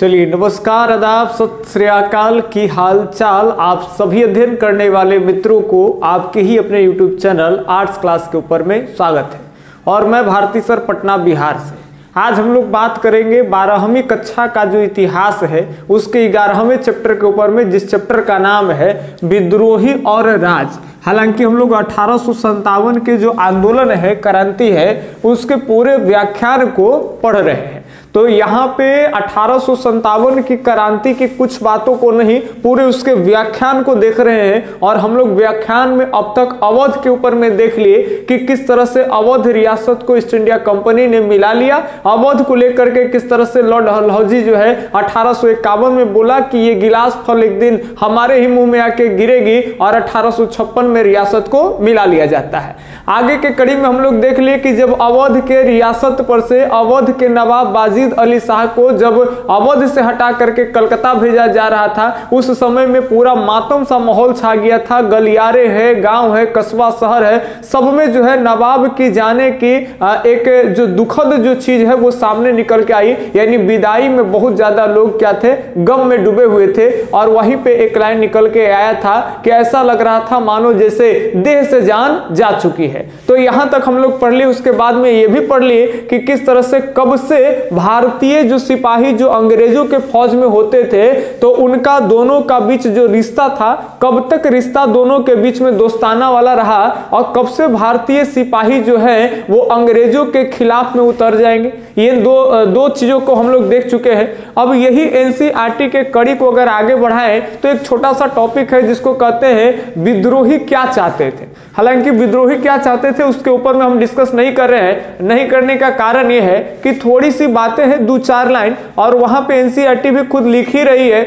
चलिए नमस्कार, आदाब, सत श्री अकाल की हाल चाल। आप सभी अध्ययन करने वाले मित्रों को आपके ही अपने YouTube चैनल आर्ट्स क्लास के ऊपर में स्वागत है। और मैं भारती सर पटना बिहार से। आज हम लोग बात करेंगे 12वीं कक्षा का जो इतिहास है उसके 11वें चैप्टर के ऊपर में, जिस चैप्टर का नाम है विद्रोही और राज। हालांकि हम लोग 1857 के जो आंदोलन है, क्रांति है, उसके पूरे व्याख्यान को पढ़ रहे हैं। तो यहाँ पे 1857 की क्रांति की कुछ बातों को नहीं, पूरे उसके व्याख्यान को देख रहे हैं। और हम लोग व्याख्यान में अब तक अवध के ऊपर में देख लिए कि किस तरह से अवध रियासत को ईस्ट इंडिया कंपनी ने मिला लिया। अवध को लेकर के किस तरह से लॉर्ड डलहौजी जो है 1851 में बोला कि ये गिलास फल एक दिन हमारे ही मुंह में आके गिरेगी, और 1856 में रियासत को मिला लिया जाता है। आगे के कड़ी में हम लोग देख लिए कि जब अवध के रियासत पर से अवध के नवाब बाजिद अली शाह को जब अवध से हटा करके कलकत्ता भेजा जा रहा था, उस समय में पूरा मातम सा माहौल छा गया था। गलियारे है, गांव है, कस्बा शहर है, सब में जो है नवाब की जाने की एक जो दुखद जो चीज है वो सामने निकल के आई। यानी विदाई में बहुत ज्यादा लोग क्या थे, गम में डूबे हुए थे। और वहीं पे एक लाइन निकल के आया था कि ऐसा लग रहा था मानो जैसे देह से जान जा चुकी है। तो यहां तक हम लोग पढ़ लिए। उसके बाद में ये भी पढ़ लिए कि किस तरह से कब से भारतीय जो सिपाही जो अंग्रेजों के फौज में होते थे, तो उनका दोनों का बीच जो रिश्ता था, कब तक रिश्ता दोनों के बीच में दोस्ताना वाला रहा, और कब से भारतीय सिपाही जो है वो अंग्रेजों के खिलाफ में उतर जाएंगे। ये दो चीजों को हम लोग देख चुके हैं। अब यही एनसीईआरटी के कड़ी को अगर आगे बढ़ाएं तो एक छोटा सा टॉपिक है जिसको कहते हैं विद्रोही क्या चाहते थे। हालांकि विद्रोही क्या चाहते थे उसके ऊपर में हम डिस्कस नहीं कर रहे हैं। नहीं करने का कारण यह है कि थोड़ी सी बातें हैं, 2-4 लाइन, और वहां पे एनसीईआरटी भी खुद लिख ही रही है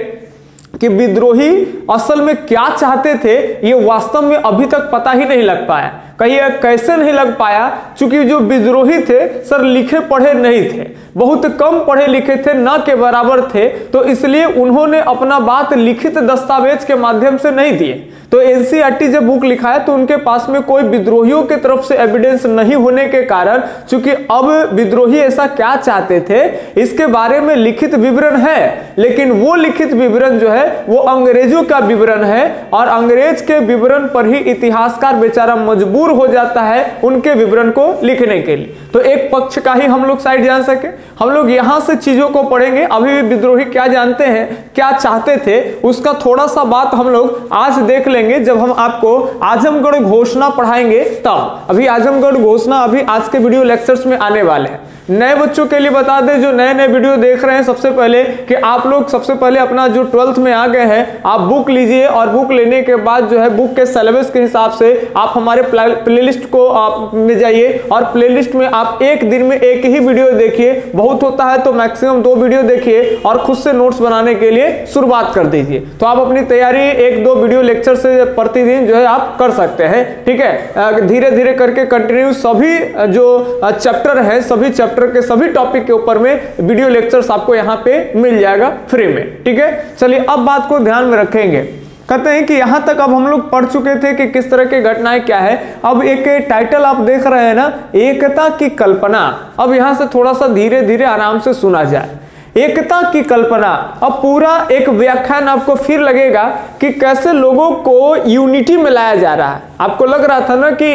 कि विद्रोही असल में क्या चाहते थे ये वास्तव में अभी तक पता ही नहीं लग पाया। कहिए कैसे नहीं लग पाया? क्योंकि जो विद्रोही थे सर लिखे पढ़े नहीं थे, बहुत कम पढ़े लिखे थे, न के बराबर थे। तो इसलिए उन्होंने अपना बात लिखित दस्तावेज के माध्यम से नहीं दिए। तो एनसीईआरटी जब बुक लिखा है तो उनके पास में कोई विद्रोहियों की तरफ से एविडेंस नहीं होने के कारण, चूंकि अब विद्रोही ऐसा क्या चाहते थे इसके बारे में लिखित विवरण है, लेकिन वो लिखित विवरण जो है वो अंग्रेजों का विवरण है, और अंग्रेज के विवरण पर ही इतिहासकार बेचारा मजबूर हो जाता है उनके विवरण को लिखने के लिए। तो एक पक्ष का ही हम लोग साइड जान सके, हम लोग यहां से चीजों को पढ़ेंगे। अभी भी विद्रोही क्या जानते हैं, क्या चाहते थे, उसका थोड़ा सा बात हम लोग आज देख लेंगे जब हम आपको आजमगढ़ घोषणा पढ़ाएंगे तब। अभी आजमगढ़ घोषणा अभी आज के वीडियो लेक्चर्स में आने वाले हैं। नए बच्चों के लिए बता दें जो नए नए वीडियो देख रहे हैं, सबसे पहले कि आप लोग सबसे पहले अपना जो 12th में आ गए हैं आप बुक लीजिए, और बुक लेने के बाद जो है बुक के सिलेबस के हिसाब से आप हमारे प्लेलिस्ट को आप में जाइए, और प्लेलिस्ट में आप एक दिन में एक ही वीडियो देखिए। बहुत होता है तो मैक्सिमम 2 वीडियो देखिए, और खुद से नोट्स बनाने के लिए शुरुआत कर दीजिए। तो आप अपनी तैयारी 1-2 वीडियो लेक्चर से प्रतिदिन जो है आप कर सकते हैं। ठीक है, धीरे धीरे करके कंटिन्यू सभी जो चैप्टर है, सभी चैप्टर के सभी टॉपिक के ऊपर में वीडियो लेक्चर्स आपको यहाँ पे मिल जाएगा फ्री में। ठीक है, चलिए अब बात को ध्यान में रखेंगे। कहते हैं कि यहां तक अब हम लोग पढ़ चुके थे कि किस तरह की घटनाएं क्या है। अब एक टाइटल आप देख रहे हैं ना, एकता की कल्पना। अब यहां से थोड़ा सा धीरे धीरे आराम से सुना जाए। एकता की कल्पना। अब पूरा एक व्याख्यान आपको फिर लगेगा कि कैसे लोगों को यूनिटी में लाया जा रहा है। आपको लग रहा था ना कि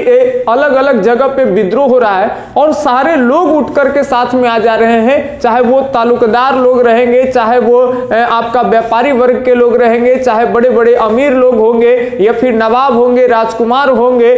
अलग अलग जगह पे विद्रोह हो रहा है और सारे लोग उठ करके साथ में आ जा रहे हैं, चाहे वो तालुकदार लोग रहेंगे, चाहे वो आपका व्यापारी वर्ग के लोग रहेंगे, चाहे बड़े बड़े अमीर लोग होंगे, या फिर नवाब होंगे, राजकुमार होंगे,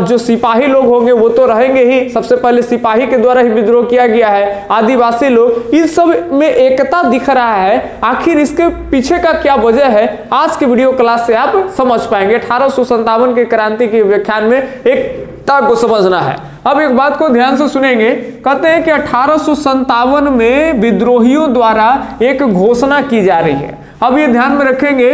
जो सिपाही लोग होंगे वो तो रहेंगे ही। सबसे पहले सिपाही के द्वारा ही विद्रोह किया गया है। आदिवासी लोग, इन सब में एकता दिख रहा है। आखिर इसके पीछे का क्या वजह है, आज के वीडियो क्लास से आप समझ पाएंगे। 1857 के क्रांति के व्याख्यान में एकता को समझना है। अब एक बात को ध्यान से सुनेंगे। कहते हैं कि 1857 में विद्रोहियों द्वारा एक घोषणा की जा रही है। अब ये ध्यान में रखेंगे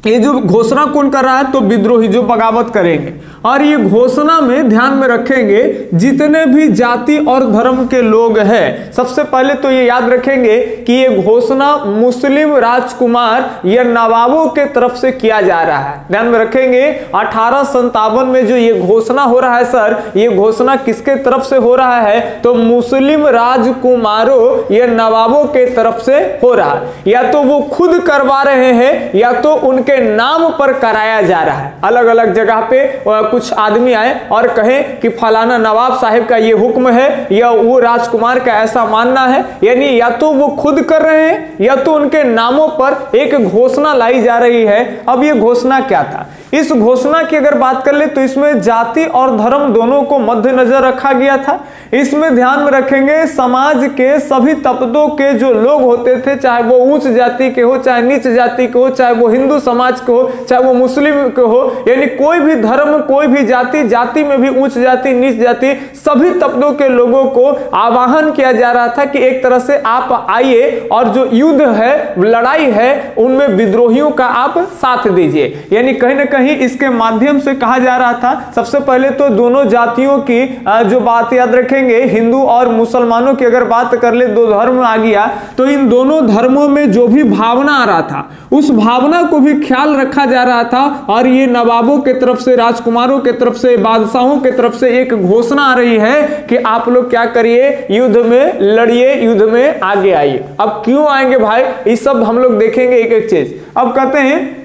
ये जो घोषणा कौन कर रहा है, तो विद्रोही जो बगावत करेंगे। और ये घोषणा में ध्यान में रखेंगे जितने भी जाति और धर्म के लोग हैं, सबसे पहले तो ये याद रखेंगे कि ये घोषणा मुस्लिम राजकुमार या नवाबों के तरफ से किया जा रहा है। ध्यान में रखेंगे 1857 में जो ये घोषणा हो रहा है सर, ये घोषणा किसके तरफ से हो रहा है, तो मुस्लिम राजकुमारों या नवाबों के तरफ से हो रहा है। या तो वो खुद करवा रहे हैं या तो उनके नाम पर कराया जा रहा है। अलग अलग जगह पे कुछ आदमी आए और कहें कि फलाना नवाब साहिब का ये हुक्म है या वो राजकुमार का ऐसा मानना है, यानी या तो वो खुद कर रहे हैं या तो उनके नामों पर एक घोषणा लाई जा रही है। अब ये घोषणा क्या था, इस घोषणा की अगर बात कर ले तो इसमें जाति और धर्म दोनों को मद्देनजर रखा गया था। इसमें ध्यान में रखेंगे समाज के सभी तबकों के जो लोग होते थे, चाहे वो उच्च जाति के हो, चाहे नीच जाति के हो, चाहे वो हिंदू समाज के हो, चाहे वो मुस्लिम के हो, यानी कोई भी धर्म, कोई भी जाति, जाति में भी उच्च जाति, नीच जाति, सभी तबकों के लोगों को आह्वान किया जा रहा था कि एक तरह से आप आइए और जो युद्ध है, लड़ाई है, उनमें विद्रोहियों का आप साथ दीजिए। यानी कहीं ना कहीं इसके माध्यम से कहा जा रहा था, सबसे पहले तो दोनों जातियों की जो बात याद रखेंगे, हिंदू और मुसलमानों की अगर बात कर ले, दो धर्म आ गया, तो इन दोनों धर्मों में जो भी भावना आ रहा था उस भावना को भी ख्याल रखा जा रहा था। और ये नवाबों के तरफ से, राजकुमारों के तरफ से, बादशाहों के तरफ से एक घोषणा आ रही है कि आप लोग क्या करिए, युद्ध में लड़िए, युद्ध में आगे आइए। अब क्यों आएंगे भाई, इस सब हम लोग देखेंगे एक एक चीज। अब कहते हैं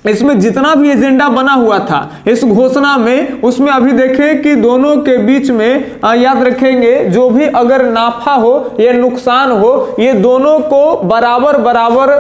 इसमें जितना भी एजेंडा बना हुआ था इस घोषणा में, उसमें अभी देखें कि दोनों के बीच में याद रखेंगे जो भी अगर नाफा हो या नुकसान हो, ये दोनों को बराबर बराबर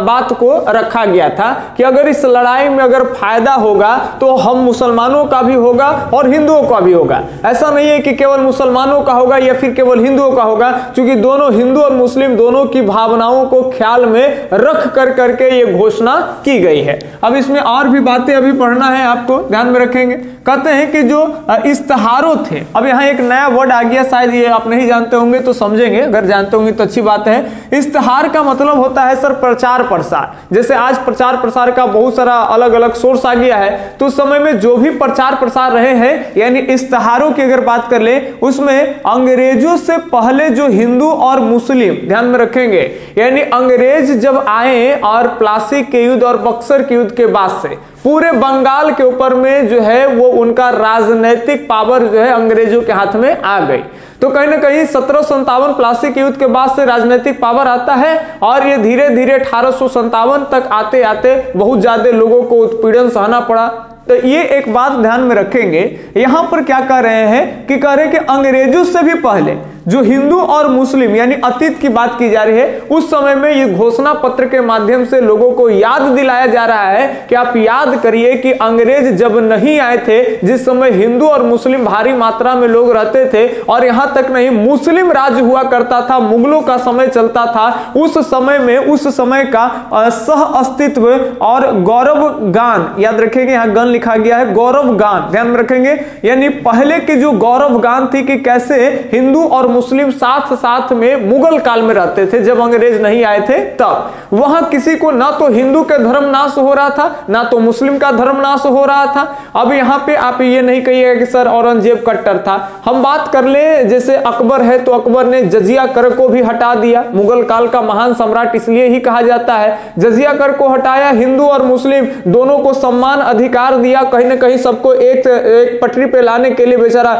बात को रखा गया था कि अगर इस लड़ाई में अगर फायदा होगा तो हम मुसलमानों का भी होगा और हिंदुओं का भी होगा। ऐसा नहीं है कि केवल मुसलमानों का होगा या फिर केवल हिंदुओं का होगा, क्योंकि दोनों हिंदू और मुस्लिम दोनों की भावनाओं को ख्याल में रख करके ये घोषणा की गई है। अब इसमें और भी बातें अभी पढ़ना है आपको, ध्यान में रखेंगे। कहते हैं कि जो इस्तिहारों थे, अब यहाँ एक नया वर्ड आ गया, शायद ये आप नहीं जानते होंगे तो समझेंगे, अगर जानते होंगे तो अच्छी बात है। इस्तिहार का मतलब होता है सर प्रचार प्रसार। जैसे आज प्रचार प्रसार का बहुत सारा अलग अलग सोर्स आ गया है, तो उस समय में जो भी प्रचार प्रसार रहे हैं, यानी इस्तिहारों की अगर बात कर ले, उसमें अंग्रेजों से पहले जो हिंदू और मुस्लिम, ध्यान में रखेंगे, यानी अंग्रेज जब आए और प्लासी के युद्ध और बक्सर के युद्ध के बाद से पूरे बंगाल के ऊपर में जो है वो उनका राजनीतिक पावर जो है अंग्रेजों के हाथ में आ गई। तो कहीं ना कहीं 1757 प्लासी के युद्ध के बाद से राजनीतिक पावर आता है और ये धीरे धीरे 1857 तक आते आते बहुत ज्यादा लोगों को उत्पीड़न सहना पड़ा। तो ये एक बात ध्यान में रखेंगे, यहां पर क्या कह रहे हैं कि कह रहे हैं कि अंग्रेजों से भी पहले जो हिंदू और मुस्लिम यानी अतीत की बात की जा रही है, उस समय में ये घोषणा पत्र के माध्यम से लोगों को याद दिलाया जा रहा है कि आप याद करिए कि अंग्रेज जब नहीं आए थे, जिस समय हिंदू और मुस्लिम भारी मात्रा में लोग रहते थे और यहां तक नहीं मुस्लिम राज्य हुआ करता था, मुगलों का समय चलता था, उस समय में उस समय का सह अस्तित्व और गौरव गान, याद रखेंगे यहां गान लिखा गया है, गौरव गान, ध्यान में रखेंगे, यानी पहले की जो गौरव गान थी कि कैसे हिंदू और मुस्लिम साथ साथ में मुगल काल में रहते थे, जब अंग्रेज नहीं आए थे तब वहां किसी को ना तो हिंदू का धर्म नाश हो रहा था ना तो मुस्लिम का धर्म नाश हो रहा था। अब यहां पे आप ये नहीं कहिएगा कि सर औरंगजेब कट्टर था। हम बात कर ले जैसे अकबर है तो अकबर ने जजिया कर को भी हटा दिया, मुगल काल का महान सम्राट इसलिए ही कहा जाता है, जजिया कर को हटाया, हिंदू और मुस्लिम दोनों को सम्मान अधिकार दिया, कहीं ना कहीं सबको एक पटरी पे लाने के लिए बेचारा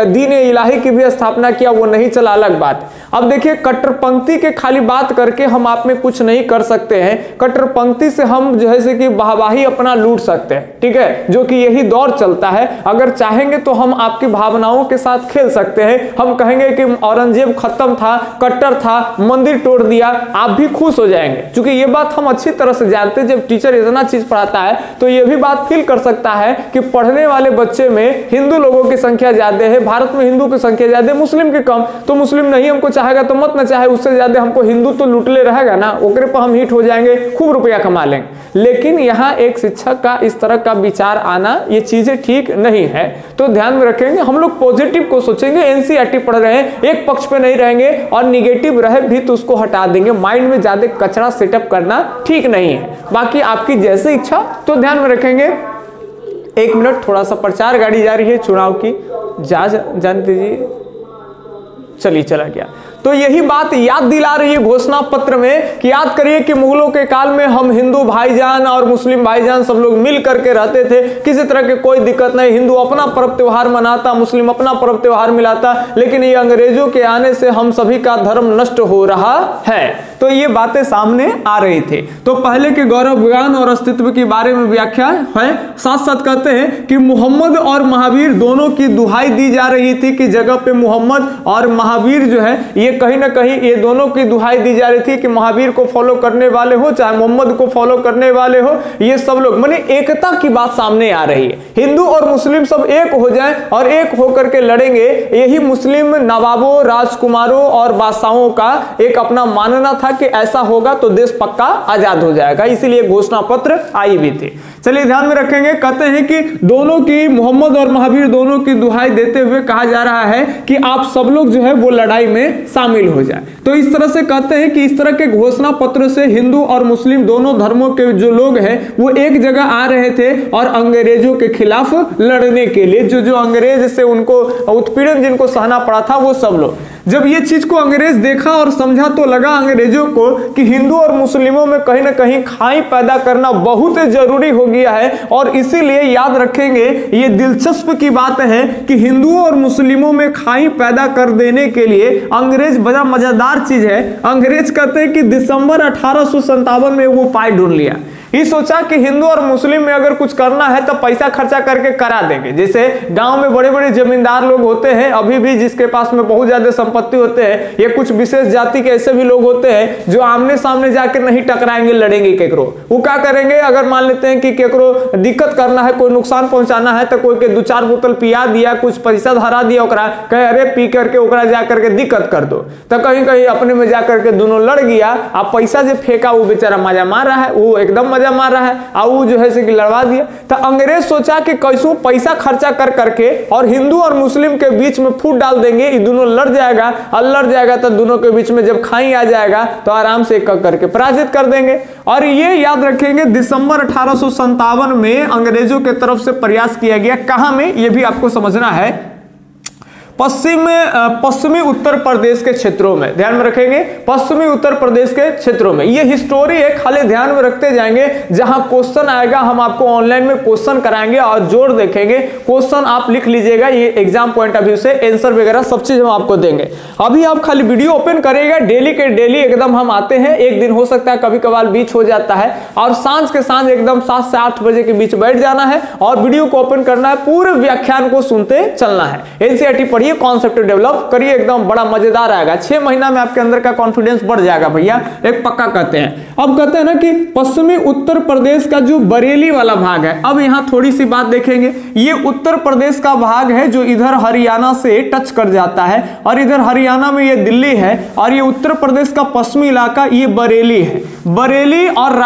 दीन इलाही की भी स्थापना किया, वो नहीं चला, अलग बात। अब देखिए कट्टरपंथी के खाली बात करके हम आप में कुछ नहीं कर सकते हैं, कट्टरपंथी से हम जैसे कि वाहवाही अपना लूट सकते हैं, ठीक है, जो कि यही दौर चलता है। अगर चाहेंगे तो हम आपकी भावनाओं के साथ खेल सकते हैं, हम कहेंगे कि औरंगजेब खत्म था, कट्टर था, मंदिर तोड़ दिया, आप भी खुश हो जाएंगे, क्योंकि ये बात हम अच्छी तरह से जानते हैं। जब टीचर इतना चीज पढ़ाता है तो ये भी बात फील कर सकता है कि पढ़ने वाले बच्चे में हिंदू लोगों की संख्या ज्यादा है, भारत में हिंदू की संख्या ज्यादा है, मुस्लिम की के कम, तो मुस्लिम नहीं हमको चाहेगा तो मत ना चाहे, उससे ज्यादा हमको हिंदू तो लुटले रहेगा ना, ओकरे पर हम हिट हो जाएंगे, खूब रुपया कमा लेंगे। लेकिन यहाँ एक शिक्षक का इस तरह का विचार आना, ये चीजें ठीक नहीं है। तो ध्यान में रखेंगे, हम लोग पॉजिटिव को सोचेंगे, एनसीईआरटी पढ़ रहे हैं, एक पक्ष पे नहीं रहेंगे और निगेटिव रहे भी तो उसको हटा देंगे। माइंड में ज्यादा कचरा सेटअप करना ठीक नहीं है। बाकी आपकी जैसे इच्छा। तो ध्यान में रखेंगे, 1 मिनट, थोड़ा सा प्रचार गाड़ी जा रही है चुनाव की, जान दीजिए, चलिए चला गया। तो यही बात याद दिला रही है घोषणा पत्र में कि याद करिए कि मुगलों के काल में हम हिंदू भाईजान और मुस्लिम भाईजान सब लोग मिल करके रहते थे, किसी तरह के कोई दिक्कत नहीं, हिंदू अपना पर्व त्योहार मनाता, मुस्लिम अपना पर्व त्योहार मिलाता। लेकिन ये अंग्रेजों के आने से हम सभी का धर्म नष्ट हो रहा है। तो ये बातें सामने आ रही थी। तो पहले के गौरव ज्ञान और अस्तित्व के बारे में व्याख्या है। साथ साथ कहते हैं कि मोहम्मद और महावीर दोनों की दुहाई दी जा रही थी कि जगह पे मोहम्मद और महावीर जो है ये कहीं ना कहीं ये दोनों की दुहाई दी जा रही थी कि महावीर को फॉलो करने वाले हो चाहे मोहम्मद को फॉलो करने वाले हो, ये सब लोग माने एकता की बात सामने आ रही है। हिंदू और मुस्लिम सब एक हो जाएं और एक होकर के लड़ेंगे। यही मुस्लिम नवाबों, राजकुमारों और बादशाहों का एक अपना मानना था कि ऐसा होगा तो देश पक्का आजाद हो जाएगा, इसीलिए घोषणा पत्र आई भी थी। चलिए ध्यान में रखेंगे, कहते हैं कि दोनों की, मोहम्मद और महावीर दोनों की दुहाई देते हुए कहा जा रहा है कि आप सब लोग जो है वो लड़ाई में शामिल हो जाए। तो इस तरह से कहते हैं कि इस तरह के घोषणा पत्र से हिंदू और मुस्लिम दोनों धर्मों के जो लोग हैं वो एक जगह आ रहे थे और अंग्रेजों के खिलाफ लड़ने के लिए, जो अंग्रेज से उनको उत्पीड़न जिनको सहना पड़ा था वो सब लोग। जब ये चीज को अंग्रेज देखा और समझा तो लगा अंग्रेजों को कि हिंदू और मुस्लिमों में कहीं ना कहीं खाई पैदा करना बहुत जरूरी हो गया है। और इसीलिए याद रखेंगे, ये दिलचस्प की बात है कि हिंदुओं और मुस्लिमों में खाई पैदा कर देने के लिए अंग्रेज, बड़ा मजेदार चीज है, अंग्रेज कहते हैं कि दिसंबर 1857 में वो उपाय ढूंढ लिया। ये सोचा कि हिंदू और मुस्लिम में अगर कुछ करना है तो पैसा खर्चा करके करा देंगे। जैसे गांव में बड़े बड़े जमींदार लोग होते हैं अभी भी, जिसके पास में बहुत ज्यादा संपत्ति होते हैं, ये कुछ विशेष जाति के ऐसे भी लोग होते हैं जो आमने सामने जाकर नहीं टकराएंगे, लड़ेंगे केकरो। वो क्या करेंगे, अगर मान लेते हैं कि केकरो दिक्कत करना है, कोई नुकसान पहुंचाना है, तो कोई के 2-4 बोतल पिया दिया, कुछ पैसा धरा दिया, कहे अरे पी करके ओकरा जा करके दिक्कत कर दो, तो कहीं कहीं अपने में जाकर के दोनों लड़ गया। अब पैसा जो फेंका वो बेचारा मजा मार रहा है, वो एकदम मजा मार रहा है, और वो जो है कि लड़वा दिया। तो अंग्रेज सोचा कि कैसो पैसा खर्चा कर करके और हिंदू और मुस्लिम के बीच में फूट डाल देंगे, ये दोनों लड़ जाएगा, और लड़ जाएगा तो दोनों के बीच में जब खाई आ जाएगा तो आराम से करके पराजित कर देंगे। और ये याद रखेंगे, दिसंबर 1857 में अंग्रेजों के तरफ से प्रयास किया गया। कहां में, ये भी आपको समझना है, पश्चिमी उत्तर प्रदेश के क्षेत्रों में। ध्यान में रखेंगे, पश्चिमी उत्तर प्रदेश के क्षेत्रों में। ये हिस्टोरी है, खाली ध्यान में रखते जाएंगे, जहां क्वेश्चन आएगा हम आपको ऑनलाइन में क्वेश्चन कराएंगे और जोड़ देखेंगे। क्वेश्चन आप लिख लीजिएगा, ये एग्जाम पॉइंट ऑफ व्यू से आंसर वगैरह सब चीज हम आपको देंगे। अभी आप खाली वीडियो ओपन करेगा, डेली के डेली एकदम हम आते हैं। एक दिन हो सकता है कभी कभार बीच हो जाता है, और सांझ के सांझ एकदम 7 से 8 बजे के बीच बैठ जाना है और वीडियो को ओपन करना है, पूरे व्याख्यान को सुनते चलना है। एनसीईआरटी पढ़िए, कॉन्सेप्ट डेवलप करिए, एकदम बड़ा मजेदार आएगा। 6 महीना में आपके अंदर का कॉन्फिडेंस बढ़ जाएगा भैया, एक पक्का कहते हैं। अब कहते हैं ना कि पश्चिमी उत्तर प्रदेश का जो बरेली वाला भाग है, अब यहां थोड़ी सी बात देखेंगे। ये उत्तर प्रदेश का भाग है जो इधर हरियाणा से टच कर जाता है, और इधर हरियाणा में ये दिल्ली है, और ये उत्तर प्रदेश का पश्चिमी इलाका ये बरेली है। बरेली और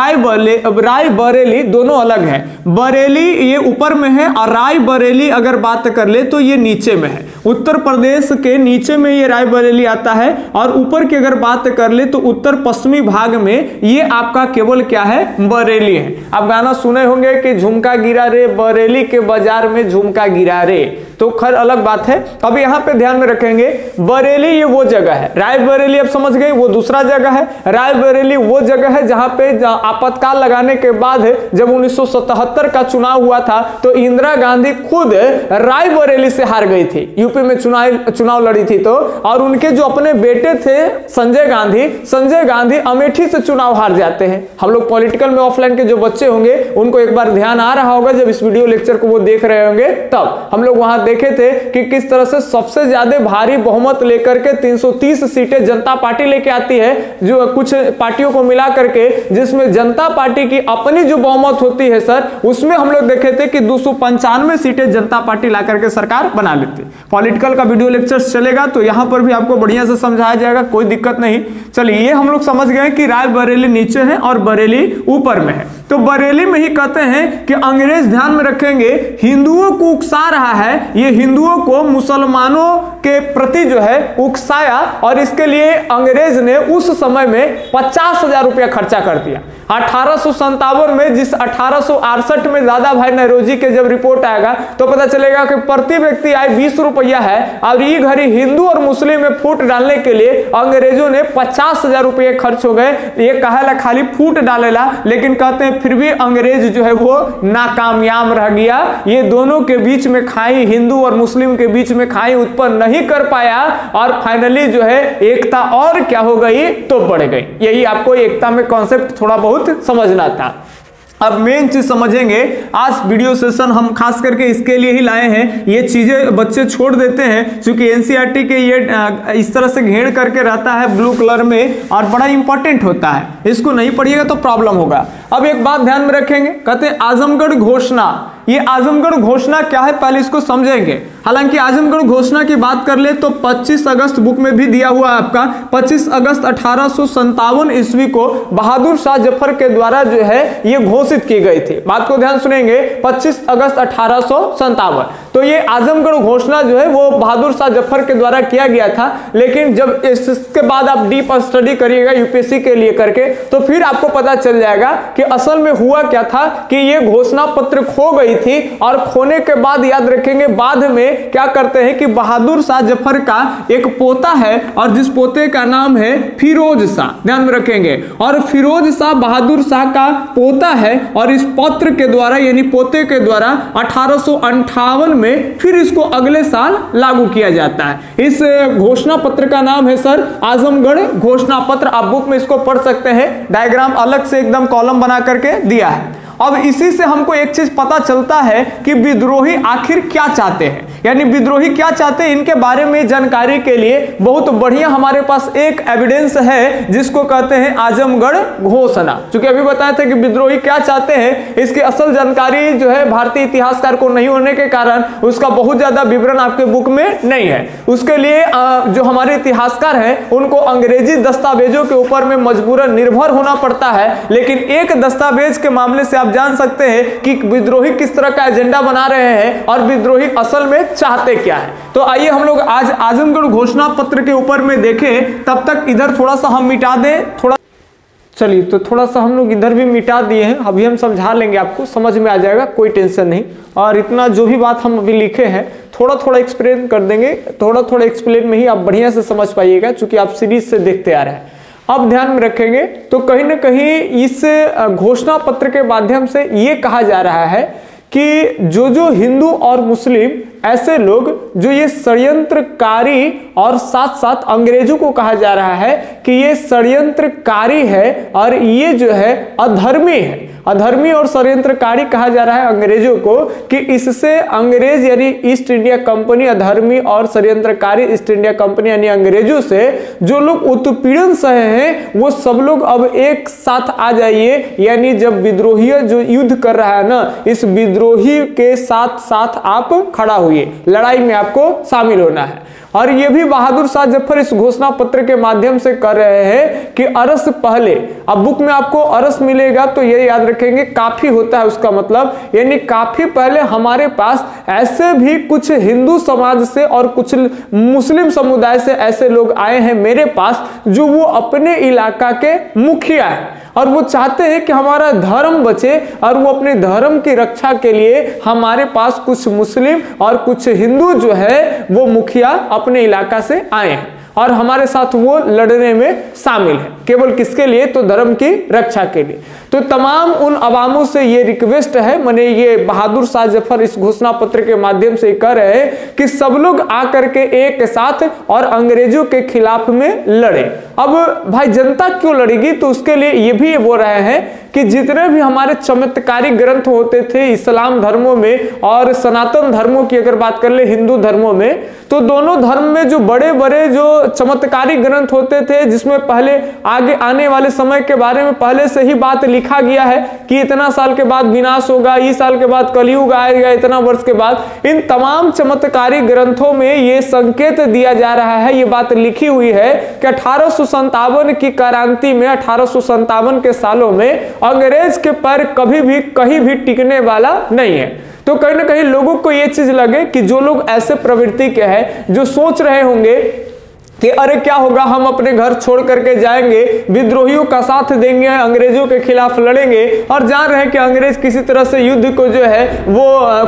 रायबरेली दोनों अलग है। बरेली ये ऊपर में है और रायबरेली अगर बात कर ले तो ये नीचे में है। उत्तर प्रदेश के नीचे में ये रायबरेली आता है, और ऊपर की अगर बात कर ले तो उत्तर पश्चिमी भाग में ये आपका केवल क्या है, बरेली है। आप गाना सुने होंगे कि झुमका गिरा रे बरेली के बाजार में झुमका गिरा रे, तो खैर अलग बात है। अब यहाँ पे ध्यान में रखेंगे, बरेली ये वो जगह है, रायबरेली आप समझ गए वो दूसरा जगह है। रायबरेली वो जगह है जहां पे आपातकाल लगाने के बाद जब 1977 का चुनाव हुआ था तो इंदिरा गांधी खुद रायबरेली से हार गई थी, यूपी में चुनाव लड़ी थी तो, और उनके जो अपने बेटे थे संजय गांधी अमेठी से चुनाव हार जाते हैं। हम लोग पॉलिटिकल में ऑफलाइन के जो बच्चे होंगे उनको एक बार ध्यान आ रहा होगा, जब इस वीडियो लेक्चर को वो देख रहे होंगे तब हम लोग वहां देखे थे कि किस तरह से सबसे ज्यादा भारी बहुमत लेकर के 330 सीटें जनता पार्टी लेके आती है, जो कुछ पार्टियों को मिला करके, जिसमें जनता पार्टी की अपनी जो बहुमत होती है सर, उसमें हम लोग देखे थे कि 295 सीटें जनता पार्टी ला करके सरकार बना लेती। पॉलिटिकल मेडिकल का वीडियो लेक्चर्स चलेगा तो यहाँ पर भी आपको बढ़िया से समझाया जाएगा, कोई दिक्कत नहीं। चलिए ये हम लोग समझ गए कि रायबरेली नीचे है और बरेली ऊपर में है। तो बरेली में ही कहते हैं कि अंग्रेज, ध्यान में रखेंगे, हिंदुओं को उकसा रहा है, ये हिंदुओं को मुसलमानों के प्रति जो है उकसाया, और इसके लिए अंग्रेज ने उस समय में 50,000 रुपया खर्चा कर दिया। 1857 में, जिस 1868 में दादा भाई नौरोजी के जब रिपोर्ट आएगा तो पता चलेगा कि प्रति व्यक्ति आय 20 रुपया है, और ये घड़ी हिंदू और मुस्लिम में फूट डालने के लिए अंग्रेजों ने 50,000 रुपये खर्च हो गए। ये कहा खाली फूट डालेला, लेकिन कहते हैं फिर भी अंग्रेज जो है वो नाकामयाब रह गया। ये दोनों के बीच में खाई, हिंदू और मुस्लिम के बीच में खाई उत्पन्न नहीं कर पाया, और फाइनली जो है एकता और क्या हो गई तो बढ़ गई। यही आपको एकता में कॉन्सेप्ट थोड़ा बहुत समझना था। अब मेन चीज समझेंगे, आज वीडियो सेशन हम खास करके इसके लिए ही लाए हैं। ये चीजें बच्चे छोड़ देते हैं क्योंकि एनसीईआरटी के ये इस तरह से घेर करके रहता है ब्लू कलर में, और बड़ा इंपॉर्टेंट होता है, इसको नहीं पढ़िएगा तो प्रॉब्लम होगा। अब एक बात ध्यान में रखेंगे, कहते हैं आजमगढ़ घोषणा। ये आजमगढ़ घोषणा क्या है पहले इसको समझेंगे। हालांकि आजमगढ़ घोषणा की बात कर ले तो 25 अगस्त बुक में भी दिया हुआ है आपका, 25 अगस्त 1857 ईस्वी को बहादुर शाह जफर के द्वारा जो है ये घोषित की गई थी। बात को ध्यान सुनेंगे, 25 अगस्त 1857। तो ये आजमगढ़ घोषणा जो है वो बहादुर शाह जफर के द्वारा किया गया था। लेकिन जब इसके बाद आप डीप स्टडी करिएगा यूपीएससी के लिए करके, तो फिर आपको पता चल जाएगा कि असल में हुआ क्या था कि ये घोषणा पत्र खो गई थी, और खोने के बाद याद रखेंगे बाद में क्या करते हैं कि बहादुर शाह जफर का एक पोता है, और जिस पोते का नाम है फिरोज शाह, ध्यान में रखेंगे, और फिरोज शाह बहादुर शाह का पोता है, और इस पत्र के द्वारा यानी पोते के द्वारा 1858 में फिर इसको अगले साल लागू किया जाता है। इस घोषणा पत्र का नाम है सर आजमगढ़ घोषणा पत्र। आप बुक में इसको पढ़ सकते हैं, डायग्राम अलग से एकदम कॉलम बना करके दिया है। अब इसी से हमको एक चीज पता चलता है कि विद्रोही आखिर क्या चाहते हैं, यानी विद्रोही क्या चाहते हैं, इनके बारे में जानकारी के लिए बहुत बढ़िया हमारे पास एक एविडेंस है जिसको कहते हैं आजमगढ़ घोषणा। क्योंकि अभी बताया था कि विद्रोही क्या चाहते हैं, इसकी असल जानकारी जो है भारतीय इतिहासकार को नहीं होने के कारण उसका बहुत ज्यादा विवरण आपके बुक में नहीं है। उसके लिए जो हमारे इतिहासकार हैं उनको अंग्रेजी दस्तावेजों के ऊपर में मजबूरन निर्भर होना पड़ता है। लेकिन एक दस्तावेज के मामले से आप जान सकते हैं कि विद्रोही किस तरह का एजेंडा बना रहे हैं और विद्रोही असल में चाहते क्या है। तो आइए हम लोग आज आजमगढ़ घोषणा पत्र के ऊपर में देखें। तब तक इधर थोड़ा सा हम मिटा दें, थोड़ा चलिए तो थोड़ा सा हम लोग इधर भी मिटा दिए हैं, अभी हम समझा लेंगे, आपको समझ में आ जाएगा, कोई टेंशन नहीं। और इतना जो भी बात हम अभी लिखे हैं थोड़ा थोड़ा एक्सप्लेन कर देंगे, थोड़ा थोड़ा एक्सप्लेन में ही आप बढ़िया से समझ पाइएगा, चूंकि आप सीरीज से देखते आ रहे हैं। अब ध्यान में रखेंगे तो कहीं ना कहीं इस घोषणा पत्र के माध्यम से ये कहा जा रहा है कि जो हिंदू और मुस्लिम ऐसे लोग जो ये षड्यंत्रकारी, और साथ साथ अंग्रेजों को कहा जा रहा है कि ये षड्यंत्रकारी है और ये जो है अधर्मी है। अधर्मी और षड्यंत्रकारी कहा जा रहा है अंग्रेजों को कि इससे अंग्रेज यानी ईस्ट इंडिया कंपनी, अधर्मी और षड्यंत्रकारी ईस्ट इंडिया कंपनी यानी अंग्रेजों से जो लोग उत्पीड़न सहे हैं वो सब लोग अब एक साथ आ जाइए। यानी जब विद्रोही जो युद्ध कर रहा है ना, इस विद्रोही के साथ साथ आप खड़ा हुए, लड़ाई में आपको शामिल होना है। और ये भी बहादुर शाह जफर इस घोषणा पत्र के माध्यम से कर रहे हैं कि अरस पहले, अब बुक में आपको अरस मिलेगा तो ये याद रखेंगे काफी होता है उसका मतलब, यानी काफी पहले हमारे पास ऐसे भी कुछ हिंदू समाज से और कुछ मुस्लिम समुदाय से ऐसे लोग आए हैं मेरे पास जो वो अपने इलाका के मुखिया है और वो चाहते हैं कि हमारा धर्म बचे, और वो अपने धर्म की रक्षा के लिए हमारे पास कुछ मुस्लिम और कुछ हिंदू जो है वो मुखिया अपने इलाका से आए हैं और हमारे साथ वो लड़ने में शामिल है। केवल किसके लिए? तो धर्म की रक्षा के लिए। तो तमाम उन अवामों से ये रिक्वेस्ट है, माने ये बहादुर शाह जफर इस घोषणा पत्र के माध्यम से कह रहे हैं कि सब लोग आकर के एक साथ और अंग्रेजों के खिलाफ में लड़े। अब भाई जनता क्यों लड़ेगी? तो उसके लिए ये भी बोल रहे हैं कि जितने भी हमारे चमत्कारी ग्रंथ होते थे इस्लाम धर्मों में और सनातन धर्मों की अगर बात कर ले हिंदू धर्मों में, तो दोनों धर्म में जो बड़े बड़े जो चमत्कारी ग्रंथ होते थे जिसमें पहले आगे आने वाले समय के बारे में पहले से ही बात लिखा गया है कि इतना साल के बाद विनाश होगा, इस साल के बाद कलयुग आएगा, इतना वर्ष के बाद। इन तमाम चमत्कारी ग्रंथों में ये संकेत दिया जा रहा है, ये बात लिखी हुई है कि 1857 की क्रांति में, 1857 के सालों में अंग्रेज के पैर कभी भी कहीं भी टिकने वाला नहीं है। तो कहीं ना कहीं लोगों को यह चीज लगे कि जो लोग ऐसे प्रवृत्ति के हैं, जो सोच रहे होंगे कि अरे क्या होगा, हम अपने घर छोड़ करके जाएंगे, विद्रोहियों का साथ देंगे, अंग्रेजों के खिलाफ लड़ेंगे, और जान रहे हैं कि अंग्रेज किसी तरह से युद्ध को जो है वो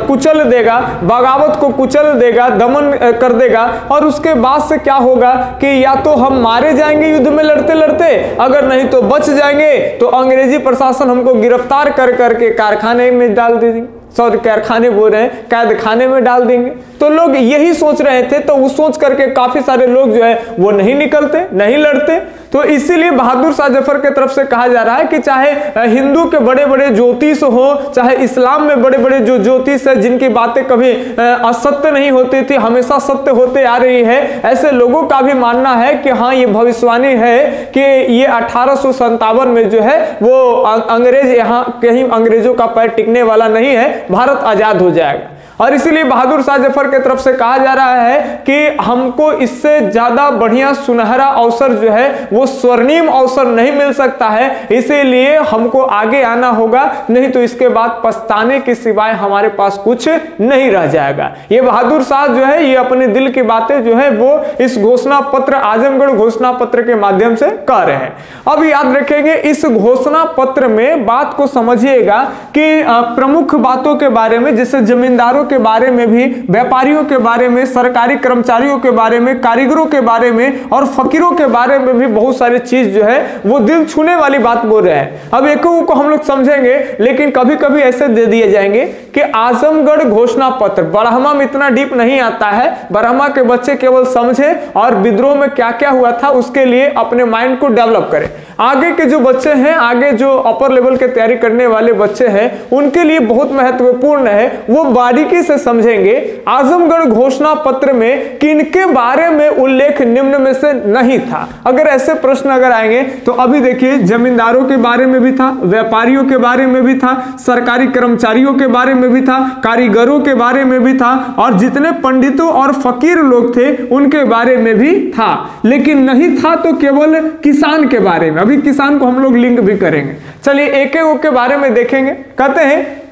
कुचल देगा, बगावत को कुचल देगा, दमन कर देगा, और उसके बाद से क्या होगा कि या तो हम मारे जाएंगे युद्ध में लड़ते लड़ते, अगर नहीं तो बच जाएंगे तो अंग्रेजी प्रशासन हमको गिरफ्तार कर करके कारखाने में डाल देंगे, सॉरी कारखाने बोल रहे हैं, कैद खाने में डाल देंगे। तो लोग यही सोच रहे थे, तो वो सोच करके काफी सारे लोग जो है वो नहीं निकलते, नहीं लड़ते। तो इसीलिए बहादुर शाह जफर के तरफ से कहा जा रहा है कि चाहे हिंदू के बड़े बड़े ज्योतिष हो, चाहे इस्लाम में बड़े बड़े जो ज्योतिष है, जिनकी बातें कभी असत्य नहीं होती थी, हमेशा सत्य होते आ रही है, ऐसे लोगों का भी मानना है कि हाँ, ये भविष्यवाणी है कि ये 1857 में जो है वो अंग्रेज यहाँ कहीं अंग्रेजों का पैर टिकने वाला नहीं है, भारत आजाद हो जाएगा। और इसीलिए बहादुर शाह जफर के तरफ से कहा जा रहा है कि हमको इससे ज्यादा बढ़िया सुनहरा अवसर जो है वो स्वर्णिम अवसर नहीं मिल सकता है, इसीलिए हमको आगे आना होगा, नहीं तो इसके बाद पछताने के सिवाय हमारे पास कुछ नहीं रह जाएगा। ये बहादुर शाह जो है ये अपने दिल की बातें जो है वो इस घोषणा पत्र, आजमगढ़ घोषणा पत्र के माध्यम से कह रहे हैं। अब याद रखेंगे इस घोषणा पत्र में बात को समझिएगा कि प्रमुख बातों के बारे में, जैसे जमींदारों के बारे में भी, व्यापारियों के बारे में, सरकारी कर्मचारियों के बारे में, कारीगरों के बारे में और फकीरों के बारे में भी बहुत सारी चीज जो है वो दिल छूने वाली बात बोल रहे हैं। अब एक को हम लोग समझेंगे, लेकिन कभी कभी ऐसे दे दिए जाएंगे कि आजमगढ़ घोषणा पत्र, ब्रह्मा में इतना डीप नहीं आता है, ब्रह्मा के बच्चे केवल समझे और विद्रोह में क्या क्या हुआ था उसके लिए अपने माइंड को डेवलप करें। आगे के जो बच्चे हैं, आगे जो अपर लेवल के तैयारी करने वाले बच्चे हैं, उनके लिए बहुत महत्वपूर्ण है, वो बारीकी से समझेंगे आजमगढ़ घोषणा पत्र में किनके बारे में उल्लेख निम्न में से नहीं था। अगर ऐसे प्रश्न अगर आएंगे तो अभी देखिए, जमींदारों के बारे में भी था, व्यापारियों के बारे में भी था, सरकारी कर्मचारियों के बारे में भी था, कारीगरों के बारे में भी था, और जितने पंडितों और फकीर लोग थे उनके बारे में भी था। लेकिन नहीं था तो केवल किसान के बारे में। अभी किसान को हम लोग लिंक भी करेंगे। चलिए एक एक के बारे में देखेंगे। कहते हैं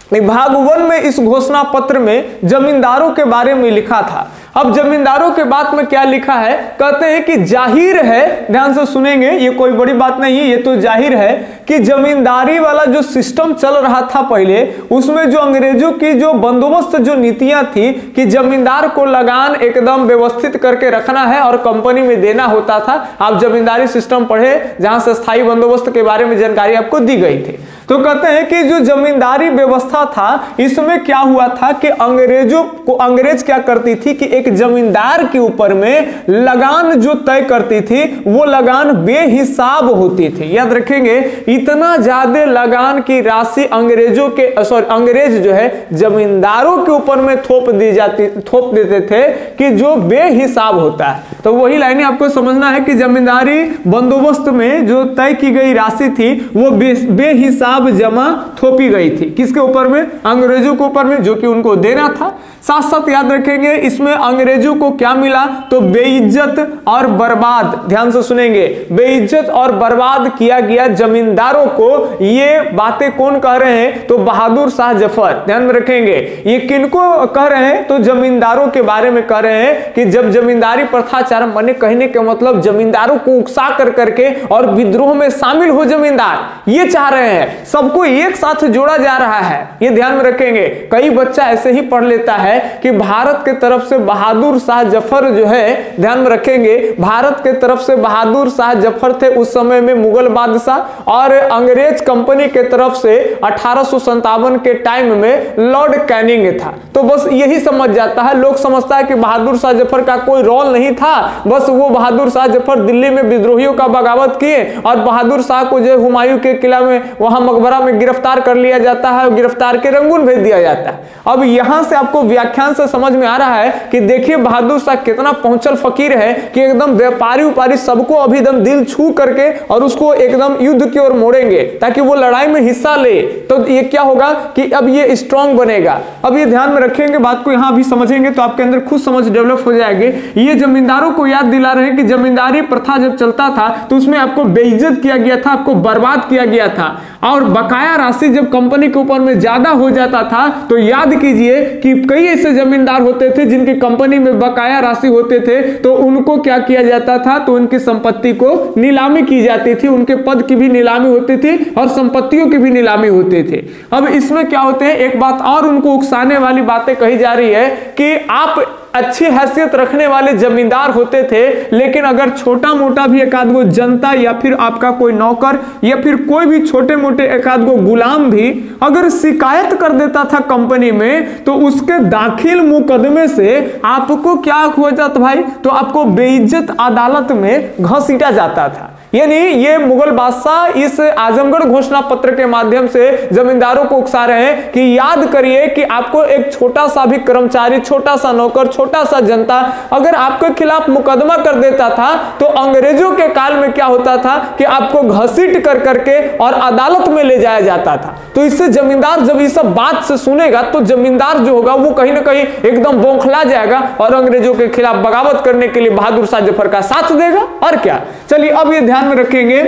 भाग 1 में इस घोषणा पत्र में जमींदारों के बारे में लिखा था। अब जमींदारों के बात में क्या लिखा है, कहते हैं कि जाहिर है, ध्यान से सुनेंगे, ये कोई बड़ी बात नहीं है, ये तो जाहिर है कि जमींदारी वाला जो सिस्टम चल रहा था पहले, उसमें जो अंग्रेजों की जो बंदोबस्त जो नीतियां थी कि जमींदार को लगान एकदम व्यवस्थित करके रखना है और कंपनी में देना होता था। आप जमींदारी सिस्टम पढ़े जहां से स्थायी बंदोबस्त के बारे में जानकारी आपको दी गई थी। तो कहते हैं कि जो जमींदारी व्यवस्था था, इसमें क्या हुआ था कि अंग्रेजों को, अंग्रेज क्या करती थी कि एक जमींदार के ऊपर में लगान जो तय करती थी, वो लगान बेहिसाब होती थी। याद रखेंगे, इतना ज्यादा लगान की राशि अंग्रेजों के, अंग्रेज जो है जमींदारों के ऊपर में थोप देते थे कि जो बेहिसाब होता है। तो वही लाइनें आपको समझना है कि जमींदारी बंदोबस्त में जो तय की गई राशि थी वो बेहिसाब जमा थोपी गई थी। किसके ऊपर में? अंग्रेजों के ऊपर में, जो कि उनको देना था। साथ साथ याद रखेंगे इसमें अंग्रेजों को क्या मिला, तो बेइज्जत और बर्बाद, ध्यान से सुनेंगे, बेइज्जत और बर्बाद किया गया जमींदारों को। ये बातें कौन कह रहे हैं, तो बहादुर शाह जफर। ध्यान में रखेंगे ये किनको कह रहे हैं, तो जमींदारों के बारे में कह रहे हैं कि जब जमींदारी प्रथाचार, माने कहने के मतलब जमींदारों को उकसा कर करके और विद्रोह में शामिल हो जमींदार, ये चाह रहे हैं, सबको एक साथ जोड़ा जा रहा है। ये ध्यान में रखेंगे। कई बच्चा ऐसे ही पढ़ लेता है कि भारत के तरफ से बहादुर शाह जफर जो है, ध्यान में रखेंगे, भारत के तरफ से बहादुर शाह जफर थे उस समय में मुगल बादशाह, और अंग्रेज कंपनी के तरफ से 1857 के टाइम में लॉर्ड कैनिंग था। तो बस यही समझ जाता है, लोग समझता है कि बहादुर शाह जफर का कोई रोल नहीं था, बस वो बहादुर शाह जफर दिल्ली में विद्रोहियों का बगावत किए और बहादुर शाह को जो हुमायूं के किला में, वहां मकबरा में गिरफ्तार कर लिया जाता है, गिरफ्तार के रंगून भेज दिया जाता है। अब यहां से आपको व्याख्यान से समझ में आ रहा है कि देखिए बहादुर शाह कितना पहुंचल फकीर है कि एकदम व्यापारी उपारी सबको अभी एकदम दिल छू करके और उसको एकदम युद्ध की ओर मोड़ेंगे ताकि वो लड़ाई में हिस्सा ले। तो ये क्या होगा कि अब ये स्ट्रांग बनेगा। अब ये ध्यान में रखेंगे बात को, यहां भी समझेंगे तो आपके अंदर खुद समझ डेवलप हो जाएगी। ये जमींदारों को याद दिला रहे हैं कि जमींदारी प्रथा जब चलता था तो उसमें आपको बेइज्जत किया गया था, आपको बर्बाद किया गया था, और बकाया राशि जब कंपनी के ऊपर में ज्यादा हो जाता था तो याद कीजिए कि कई ऐसे जमींदार होते थे जिनकी कंपनी में बकाया राशि होते थे, तो उनको क्या किया जाता था, तो उनकी संपत्ति को नीलामी की जाती थी, उनके पद की भी नीलामी होती थी और संपत्तियों की भी नीलामी होती थी। अब इसमें क्या होते हैं, एक बात और उनको उकसाने वाली बातें कही जा रही है कि आप अच्छी हैसियत रखने वाले जमींदार होते थे, लेकिन अगर छोटा मोटा भी एकाध गो जनता या फिर आपका कोई नौकर या फिर कोई भी छोटे मोटे एकाध गो गुलाम भी अगर शिकायत कर देता था कंपनी में, तो उसके दाखिल मुकदमे से आपको क्या हो जाता भाई, तो आपको बेइज्जत अदालत में घसीटा जाता था। यानी ये मुगल बादशाह इस आजमगढ़ घोषणा पत्र के माध्यम से जमींदारों को उकसा रहे हैं कि याद करिए कि आपको एक छोटा सा भी कर्मचारी, छोटा सा नौकर, छोटा सा जनता अगर आपके खिलाफ मुकदमा कर देता था तो अंग्रेजों के काल में क्या होता था कि आपको घसीट कर करके और अदालत में ले जाया जाता था। तो इससे जमींदार जब ये सब बात से सुनेगा तो जमींदार जो होगा वो कहीं ना कहीं एकदम बौखला जाएगा और अंग्रेजों के खिलाफ बगावत करने के लिए बहादुर शाह जफर का साथ देगा। और क्या, चलिए अब ये ध्यान में रखेंगे,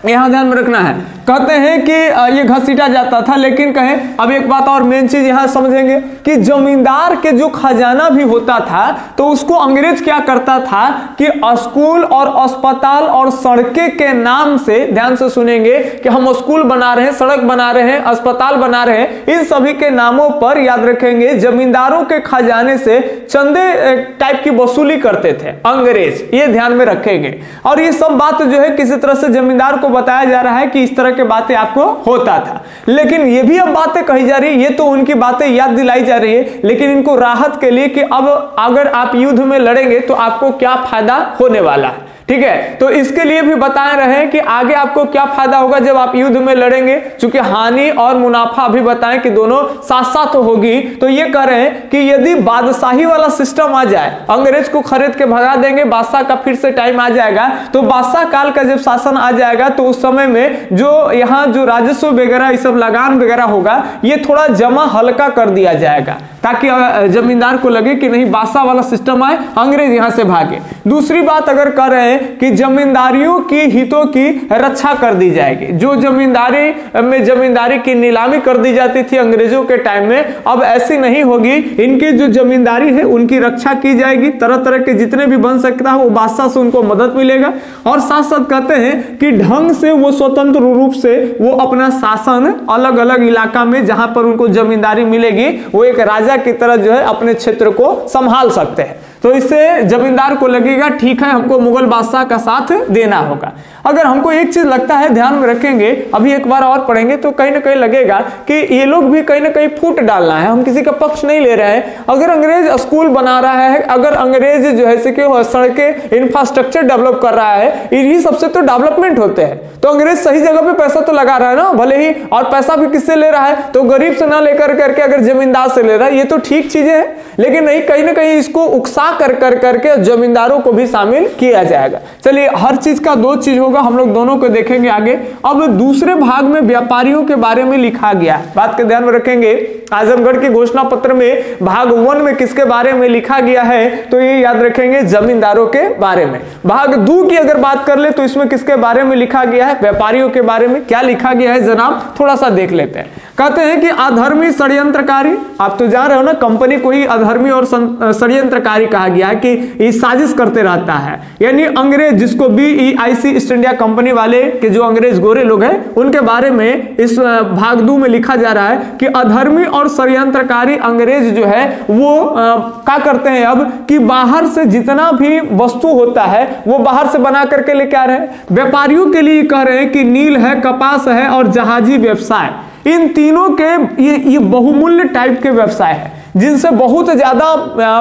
यहां ध्यान में रखना है। कहते हैं कि ये घसीटा जाता था, लेकिन कहें अब एक बात और मेन चीज यहां समझेंगे कि जमींदार के जो खजाना भी होता था तो उसको अंग्रेज क्या करता था कि स्कूल और अस्पताल और सड़कें के नाम से, ध्यान से सुनेंगे कि हम स्कूल बना रहे हैं, सड़क बना रहे हैं, अस्पताल बना रहे हैं, इन सभी के नामों पर याद रखेंगे जमींदारों के खजाने से चंदे टाइप की वसूली करते थे अंग्रेज, ये ध्यान में रखेंगे। और ये सब बात जो है किसी तरह से जमींदार को बताया जा रहा है कि इस तरह के बातें आपको होता था। लेकिन ये भी अब बातें कही जा रही है, ये तो उनकी बातें याद दिलाई जा रही है, लेकिन इनको राहत के लिए कि अब अगर आप युद्ध में लड़ेंगे तो आपको क्या फायदा होने वाला है। ठीक है, तो इसके लिए भी बता रहे हैं कि आगे आपको क्या फायदा होगा जब आप युद्ध में लड़ेंगे, क्योंकि हानि और मुनाफा भी बताएं कि दोनों साथ साथ होगी। तो ये कह रहे हैं कि यदि बादशाही वाला सिस्टम आ जाए, अंग्रेज को खरीद के भगा देंगे, बादशाह का फिर से टाइम आ जाएगा, तो बादशाह काल का जब शासन आ जाएगा तो उस समय में जो यहाँ जो राजस्व वगैरह ये सब लगान वगैरह होगा ये थोड़ा जमा हल्का कर दिया जाएगा, ताकि जमींदार को लगे कि नहीं बादशाह वाला सिस्टम आए, अंग्रेज यहां से भागे। दूसरी बात अगर कर रहे हैं कि जमींदारियों की हितों की रक्षा कर दी जाएगी। जो जमींदारी में जमींदारी की नीलामी कर दी जाती थी अंग्रेजों के टाइम में, अब ऐसी नहीं होगी। इनकी जो जमींदारी है उनकी रक्षा की जाएगी, तरह तरह के जितने भी बन सकता है वो बादशाह से उनको मदद मिलेगा। और साथ साथ कहते हैं कि ढंग से वो स्वतंत्र रूप से वो अपना शासन अलग अलग इलाका में जहां पर उनको जमींदारी मिलेगी वो एक राजा की तरह जो है अपने क्षेत्र को संभाल सकते हैं। तो इससे जमींदार को लगेगा ठीक है हमको मुगल बादशाह का साथ देना होगा। अगर हमको एक चीज लगता है, ध्यान में रखेंगे, अभी एक बार और पढ़ेंगे तो कहीं ना कहीं लगेगा कि ये लोग भी कहीं ना कहीं फूट डालना है, हम किसी का पक्ष नहीं ले रहे हैं। अगर अंग्रेज स्कूल बना रहा है, अगर अंग्रेज जो है सड़कें इंफ्रास्ट्रक्चर डेवलप कर रहा है, इन्हीं सबसे तो डेवलपमेंट होते हैं, तो अंग्रेज सही जगह पे पैसा तो लगा रहा है ना, भले ही, और पैसा भी किससे ले रहा है, तो गरीब से ना लेकर करके अगर जमींदार से ले रहा है, ये तो ठीक चीजें हैं। लेकिन नहीं, कहीं ना कहीं इसको उकसा कर करके जमींदारों को भी शामिल किया जाएगा। चलिए, हर चीज का दो चीज होगा, हम लोग दोनों को देखेंगे आगे। अब दूसरे भाग में व्यापारियों के बारे में लिखा गया है, बात के ध्यान में रखेंगे। आजमगढ़ के घोषणा पत्र में भाग 1 में किसके बारे में लिखा गया है, तो ये याद रखेंगे जमींदारों के बारे में। भाग 2 की अगर बात कर ले तो इसमें किसके बारे में लिखा गया है, व्यापारियों के बारे में। क्या लिखा गया है जनाब, थोड़ा सा देख लेते हैं। कहते हैं कि अधर्मी षड्यंत्रकारी, आप तो जान रहे हो ना, कंपनी को ही अधर्मी और षड्यंत्रकारी कहा गया है कि ये साजिश करते रहता है। यानी अंग्रेज, जिसको BEIC ईस्ट इंडिया कंपनी वाले के जो अंग्रेज गोरे लोग हैं उनके बारे में इस भाग 2 में लिखा जा रहा है कि अधर्मी और षड्यंत्रकारी अंग्रेज जो है वो क्या करते हैं अब कि बाहर से जितना भी वस्तु होता है वो बाहर से बना करके लेके आ रहे हैं। व्यापारियों के लिए कह रहे हैं कि नील है, कपास है और जहाजी व्यवसाय, इन तीनों के ये बहुमूल्य टाइप के व्यवसाय है जिनसे बहुत ज्यादा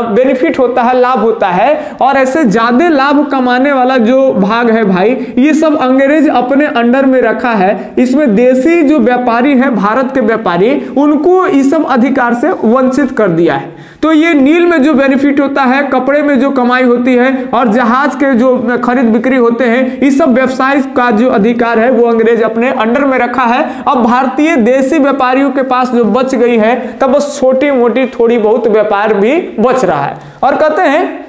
बेनिफिट होता है, लाभ होता है। और ऐसे ज्यादा लाभ कमाने वाला जो भाग है भाई, ये सब अंग्रेज अपने अंडर में रखा है। इसमें देसी जो व्यापारी है, भारत के व्यापारी, उनको इस सब अधिकार से वंचित कर दिया है। तो ये नील में जो बेनिफिट होता है, कपड़े में जो कमाई होती है और जहाज के जो खरीद बिक्री होते हैं, इस सब व्यवसाय का जो अधिकार है वो अंग्रेज अपने अंडर में रखा है। अब भारतीय देसी व्यापारियों के पास जो बच गई है तब बस छोटी मोटी थोड़ी बहुत व्यापार भी बच रहा है। और कहते हैं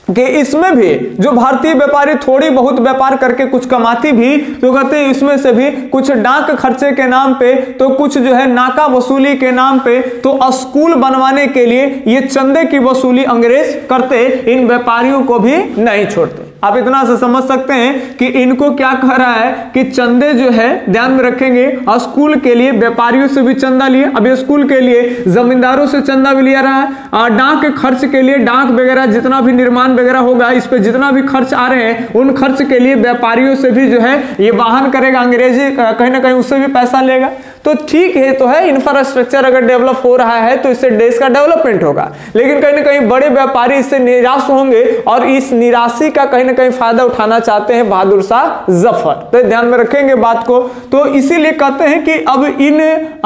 कि इसमें भी जो भारतीय व्यापारी थोड़ी बहुत व्यापार करके कुछ कमाती भी, तो कहते हैं इसमें से भी कुछ डाक खर्चे के नाम पे, तो कुछ जो है नाका वसूली के नाम पे, तो स्कूल बनवाने के लिए ये चंदे की वसूली अंग्रेज करते, इन व्यापारियों को भी नहीं छोड़ते। आप इतना से समझ सकते हैं कि इनको क्या कह रहा है कि चंदे जो है ध्यान में रखेंगे, स्कूल के लिए व्यापारियों से भी चंदा लिए, अभी स्कूल के लिए जमींदारों से चंदा भी लिया रहा है, डाक खर्च के लिए डाक वगैरह जितना भी निर्माण वगैरह होगा, इस पे जितना भी खर्च आ रहे हैं उन खर्च के लिए व्यापारियों से भी जो है ये वाहन करेगा, अंग्रेजी कहीं ना कहीं उससे भी पैसा लेगा। तो ठीक है, तो है इंफ्रास्ट्रक्चर अगर डेवलप हो रहा है तो इससे देश का डेवलपमेंट होगा, लेकिन कहीं ना कहीं बड़े व्यापारी इससे निराश होंगे और इस निराशी का कहीं ना कहीं फायदा उठाना चाहते हैं बहादुर शाह जफर। तो ध्यान में रखेंगे बात को। तो इसीलिए कहते हैं कि अब इन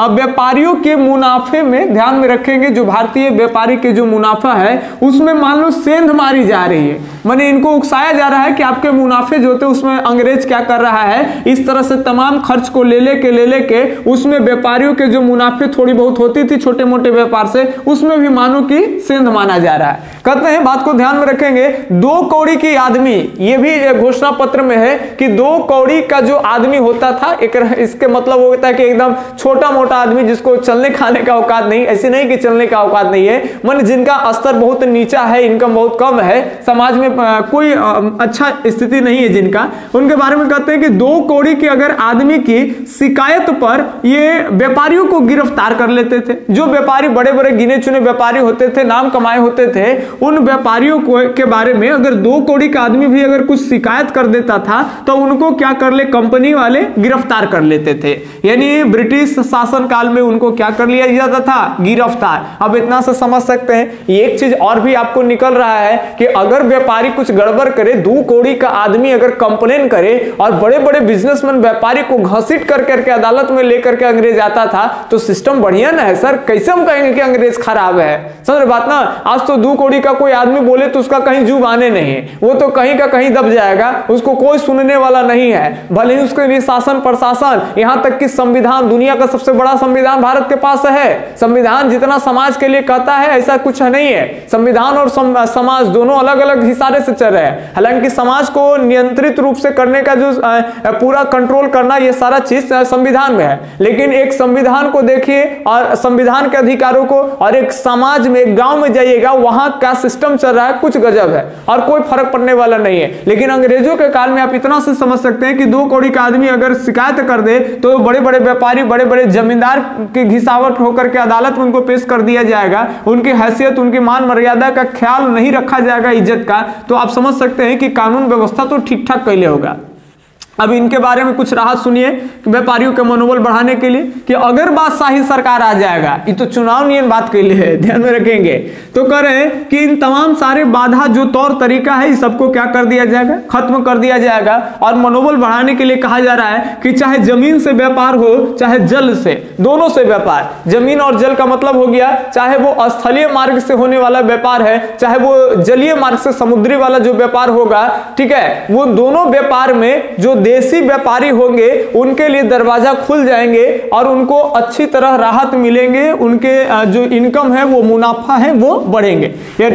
व्यापारियों के मुनाफे में ध्यान में रखेंगे, जो भारतीय व्यापारी के जो मुनाफा है उसमें मान लो सेंध मारी जा रही है, माने इनको उकसाया जा रहा है कि आपके मुनाफे जो होते हैं उसमें अंग्रेज क्या कर रहा है, इस तरह से तमाम खर्च को ले लेके उसमें व्यापारियों के जो मुनाफे थोड़ी बहुत होती थी छोटे मोटे व्यापार से, उसमें भी मानो कि सेंध माना जा रहा है। कहते हैं बात को ध्यान में रखेंगे, 2 कौड़ी की आदमी, ये भी घोषणा पत्र में है कि 2 कौड़ी का जो आदमी होता था, इसके मतलब होता है कि एकदम छोटा मोटा आदमी जिसको चलने खाने का औकात नहीं, ऐसे नहीं कि चलने का औकात नहीं है, मन जिनका स्तर बहुत नीचा है, इनकम बहुत कम है, समाज में कोई अच्छा स्थिति नहीं है जिनका, उनके बारे में कहते हैं कि 2 कौड़ी के अगर आदमी की शिकायत पर ये व्यापारियों को गिरफ्तार कर लेते थे। जो व्यापारी बड़े बड़े गिने चुने व्यापारी होते थे, नाम कमाए होते थे, उन व्यापारियों के बारे में अगर 2 कौड़ी का आदमी भी अगर कुछ शिकायत कर देता था तो उनको क्या कर ले, कंपनी वाले गिरफ्तार कर लेते थे। यानी ब्रिटिश शासन काल में उनको क्या कर लिया जाता था, गिरफ्तार। अब इतना से समझ सकते हैं। एक चीज और भी आपको निकल रहा है कि अगर व्यापारी कुछ गड़बड़ करे, 2 कौड़ी का आदमी अगर कंप्लेन करे और बड़े बड़े बिजनेसमैन व्यापारी को घसीट करके अदालत में लेकर के अंग्रेज आता था, तो सिस्टम बढ़िया ना है सर, कैसे हम कहेंगे कि अंग्रेज खराब है? समझ बात ना। आज तो 2 कौड़ी का कोई आदमी बोले तो उसका कहीं जुबाने नहीं है, वो तो कहीं का कहीं दब जाएगा, उसको कोई सुनने वाला नहीं है। भले ही उसके लिए शासन प्रशासन, यहां तक कि संविधान, दुनिया का सबसे बड़ा संविधान भारत के पास है। संविधान जितना समाज के लिए कहता है ऐसा कुछ नहीं है। संविधान और समाज दोनों अलग अलग इशारे से चल रहे हैं। हालांकि समाज को नियंत्रित रूप से करने का जो पूरा कंट्रोल करना, ये सारा चीज संविधान में है, लेकिन एक संविधान को देखिए और संविधान के अधिकारों को, और एक समाज में, एक गांव में जाइएगा, वहां क्या सिस्टम चल रहा है, कुछ गजब है और कोई फर्क पड़ने वाला नहीं है। लेकिन अंग्रेजों के काल में आप इतना से समझ सकते हैं कि 2 कौड़ी का आदमी अगर शिकायत कर दे तो बड़े बड़े व्यापारी, बड़े बड़े जमींदार की घिसावट होकर के अदालत में उनको पेश कर दिया जाएगा, उनकी हैसियत, उनकी मान मर्यादा का ख्याल नहीं रखा जाएगा, इज्जत का। तो आप समझ सकते हैं कि कानून व्यवस्था तो ठीक ठाक कैले होगा। अब इनके बारे में कुछ राहत सुनिए कि व्यापारियों का मनोबल बढ़ाने के लिए, कि अगर बादशाही सरकार आ जाएगा, ये तो चुनाव नियन बात के लिए है, ध्यान में रखेंगे, तो कह रहे हैं कि इन तमाम सारे बाधा जो तौर तरीका है, इस सबको क्या कर दिया जाएगा, खत्म कर दिया जाएगा। और मनोबल बढ़ाने के लिए कहा जा रहा है कि चाहे जमीन से व्यापार हो चाहे जल से, दोनों से व्यापार, जमीन और जल का मतलब हो गया चाहे वो स्थलीय मार्ग से होने वाला व्यापार है, चाहे वो जलीय मार्ग से समुद्री वाला जो व्यापार होगा, ठीक है, वो दोनों व्यापार में जो देसी व्यापारी होंगे उनके लिए दरवाजा खुल जाएंगे और उनको अच्छी तरह राहत मिलेंगे, उनके जो इनकम है, वो मुनाफा है, वो बढ़ेंगे। ये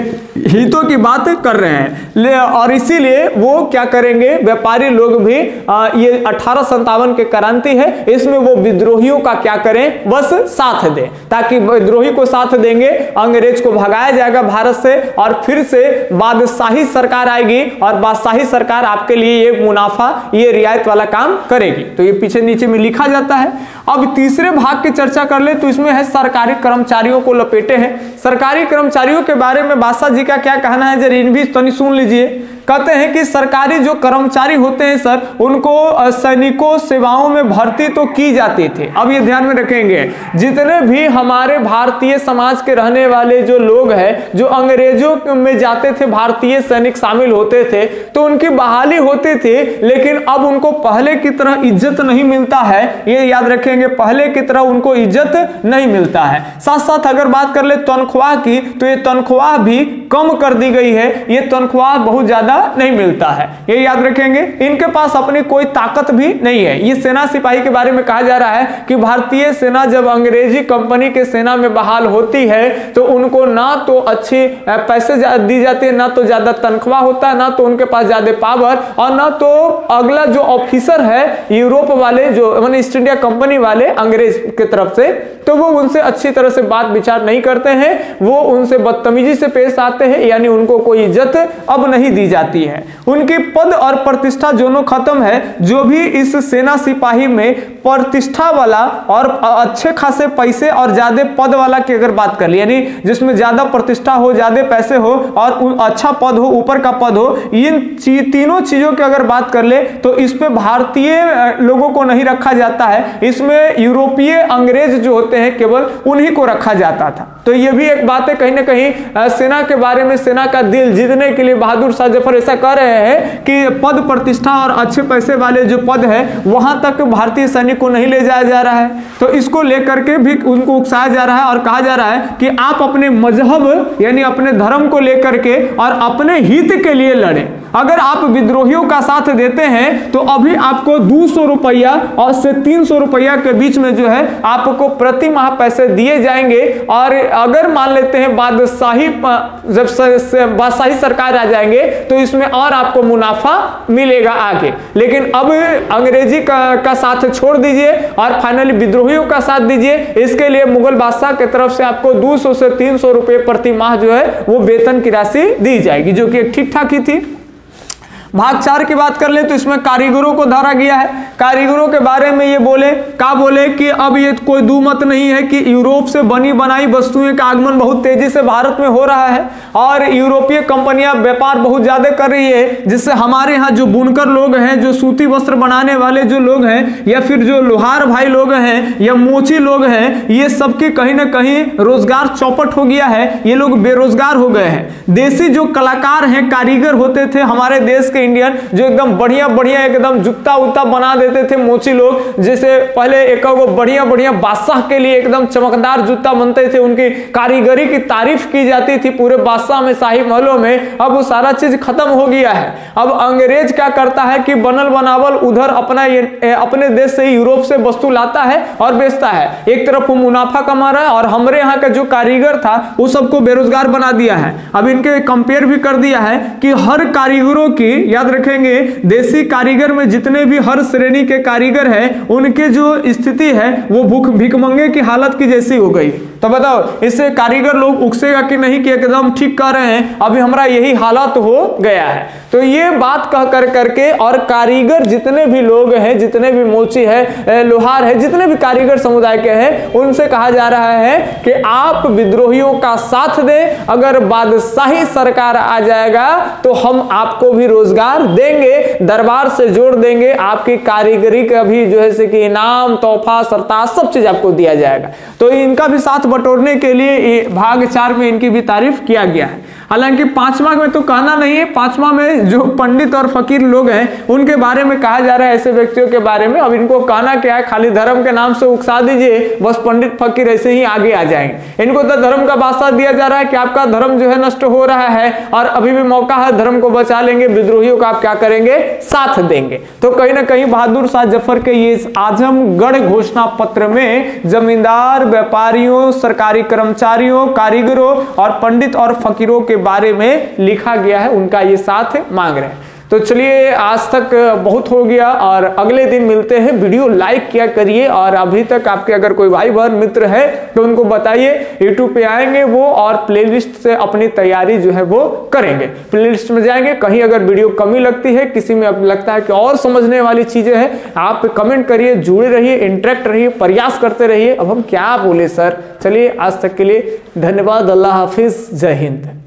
हितों की बात कर रहे हैं और इसीलिए वो क्या करेंगे, व्यापारी लोग भी ये 1857 के क्रांति है, इसमें वो विद्रोहियों का क्या करें, बस साथ दें, ताकि विद्रोही को साथ देंगे, अंग्रेज को भगाया जाएगा भारत से और फिर से बादशाही सरकार आएगी और बादशाही सरकार आपके लिए ये मुनाफा, ये रियायत वाला काम करेगी। तो ये पीछे नीचे में लिखा जाता है। अब तीसरे भाग की चर्चा कर ले तो इसमें है सरकारी कर्मचारियों को लपेटे हैं। सरकारी कर्मचारियों के बारे में बादशाह जी का क्या कहना है, जरा इन भी तनी सुन लीजिए। कहते हैं कि सरकारी जो कर्मचारी होते हैं सर, उनको सैनिकों सेवाओं में भर्ती तो की जाती थी। अब ये ध्यान में रखेंगे, जितने भी हमारे भारतीय समाज के रहने वाले जो लोग हैं, जो अंग्रेजों में जाते थे, भारतीय सैनिक शामिल होते थे, तो उनकी बहाली होती थी, लेकिन अब उनको पहले की तरह इज्जत नहीं मिलता है। ये याद रखेंगे, पहले की तरह उनको इज्जत नहीं मिलता है। साथ साथ अगर बात कर ले तनख्वाह की, तो ये तनख्वाह भी कम कर दी गई है। ये तनख्वाह बहुत ज्यादा नहीं मिलता है, ये याद रखेंगे। इनके पास अपनी कोई ताकत भी नहीं है। ये सेना सिपाही के बारे में कहा जा रहा है कि भारतीय सेना जब अंग्रेजी कंपनी के सेना में बहाल होती है, तो उनको ना तो अच्छे पैसे दी जाती है, ना तो ज्यादा तनख्वाह होता है, ना तो उनके पास ज्यादा पावर, और ना तो अगला जो ऑफिसर है यूरोप वाले, जो माने ईस्ट इंडिया कंपनी वाले अंग्रेज की तरफ से, तो वो उनसे अच्छी तरह से बात विचार नहीं करते हैं, वो उनसे बदतमीजी से पेश आते हैं, यानी उनको कोई इज्जत अब नहीं दी जाती है। उनकी पद और प्रतिष्ठा दोनों खत्म है। जो भी इस सेना सिपाही में प्रतिष्ठा वाला और अच्छे खासे पैसे और ज्यादा पद वाला की अगर बात कर ली, यानी जिसमें ज्यादा प्रतिष्ठा हो, ज्यादा पैसे हो और अच्छा पद हो, ऊपर का पद हो, इन तीनों चीजों की अगर बात कर ले, तो इस पे भारतीय लोगों को नहीं रखा जाता है। इसमें यूरोपीय अंग्रेज जो होते हैं केवल उन्हीं को रखा जाता था। तो ये भी एक बात है, कहीं ना कहीं सेना के बारे में, सेना का दिल जीतने के लिए बहादुर शाह जफर ऐसा कर रहे हैं कि पद प्रतिष्ठा और अच्छे पैसे वाले जो पद है वहां तक भारतीय सैनिक को नहीं ले जाया जा रहा है। तो इसको लेकर के भी उनको उकसाया जा रहा है और कहा जा रहा है कि आप अपने मजहब यानी अपने धर्म को लेकर के और अपने हित के लिए लड़े। अगर आप विद्रोहियों का साथ देते हैं तो अभी आपको 200 रुपया और से 300 रुपया के बीच में जो है आपको प्रति माह पैसे दिए जाएंगे। और अगर मान लेते हैं बादशाही, जब बादशाही सरकार आ जाएंगे तो इसमें और आपको मुनाफा मिलेगा आगे। लेकिन अब अंग्रेजी का साथ छोड़ दीजिए और फाइनली विद्रोहियों का साथ दीजिए। इसके लिए मुगल बादशाह की तरफ से आपको 200 से 300 रुपये प्रति माह जो है वो वेतन की राशि दी जाएगी, जो कि ठीक ठाक ही थी। भाग 4 की बात कर ले तो इसमें कारीगरों को धरा गया है। कारीगरों के बारे में ये बोले कि अब ये कोई दो मत नहीं है कि यूरोप से बनी बनाई वस्तुएं का आगमन बहुत तेजी से भारत में हो रहा है और यूरोपीय कंपनियां व्यापार बहुत ज्यादा कर रही है, जिससे हमारे यहाँ जो बुनकर लोग हैं, जो सूती वस्त्र बनाने वाले जो लोग हैं, या फिर जो लोहार भाई लोग हैं या मोची लोग हैं, ये सबकी कहीं ना कहीं रोजगार चौपट हो गया है। ये लोग बेरोजगार हो गए हैं। देसी जो कलाकार हैं, कारीगर होते थे हमारे देश के इंडियन, जो एकदम बढ़िया बढ़िया एकदम जूता उता बना देते थे मोची लोग, जैसे पहले एक बढ़िया बढ़िया बादशाह के लिए एकदम चमकदार जूता बनते थे, उनकी कारीगरी की तारीफ की जाती थी पूरे बादशाह में, शाही महलों में। अब वो सारा चीज खत्म हो गया है। अब अंग्रेज क्या करता है कि बनल बनावल उधर अपने देश से यूरोप से वस्तु लाता है और बेचता है। एक तरफ वो मुनाफा कमा रहा है और हमारे यहाँ का जो कारीगर था वो सबको बेरोजगार बना दिया है। अब इनके कंपेयर भी कर दिया है कि हर कारीगरों की, याद रखेंगे, देसी कारीगर में जितने भी हर श्रेणी के कारीगर हैं उनके जो स्थिति है वो भिखमंगे की हालत की जैसी हो गई। तो बताओ इससे कारीगर लोग उकसेगा कि नहीं कि एकदम ठीक कर रहे हैं, अभी हमारा यही हालत हो गया है। तो ये बात कह कर करके और कारीगर जितने भी लोग हैं, जितने भी मोची है, लोहार है, जितने भी कारीगर समुदाय के हैं, उनसे कहा जा रहा है कि आप विद्रोहियों का साथ दें। अगर बादशाही सरकार आ जाएगा तो हम आपको भी रोजगार देंगे, दरबार से जोड़ देंगे, आपकी कारीगरी का भी जो है कि इनाम, तोहफा, सरताज सब चीज आपको दिया जाएगा। तो इनका भी साथ बटोरने के लिए भाग 4 में इनकी भी तारीफ किया गया है। हालांकि 5वां में तो कहना नहीं है, 5वां में जो पंडित और फकीर लोग हैं उनके बारे में कहा जा रहा है, ऐसे व्यक्तियों के बारे में। अब इनको कहना क्या है, खाली धर्म के नाम से उकसा दीजिए, बस पंडित फकीर ऐसे ही आगे आ जाएंगे। इनको तो धर्म का बादशाह दिया जा रहा है कि आपका धर्म जो है नष्ट हो रहा है और अभी भी मौका है, धर्म को बचा लेंगे, विद्रोहियों का आप क्या करेंगे, साथ देंगे। तो कहीं ना कहीं बहादुर शाह जफर के ये आजमगढ़ घोषणा पत्र में जमींदार, व्यापारियों, सरकारी कर्मचारियों, कारीगरों और पंडित और फकीरों के बारे में लिखा गया है, उनका ये साथ मांग रहे हैं। तो चलिए आज तक बहुत हो गया और अगले दिन मिलते हैं। वीडियो लाइक किया करिए और अभी तक आपके अगर कोई भाई बहन मित्र है तो उनको बताइए। यूट्यूब पे आएंगे वो और प्लेलिस्ट से अपनी तैयारी जो है वो करेंगे। प्लेलिस्ट में जाएंगे, कहीं अगर वीडियो कमी लगती है, किसी में लगता है कि और समझने वाली चीजें हैं, आप कमेंट करिए, जुड़े रहिए, इंटरेक्ट रहिए, प्रयास करते रहिए। अब हम क्या बोले सर। चलिए आज तक के लिए धन्यवाद। अल्लाह हाफिज, जय हिंद।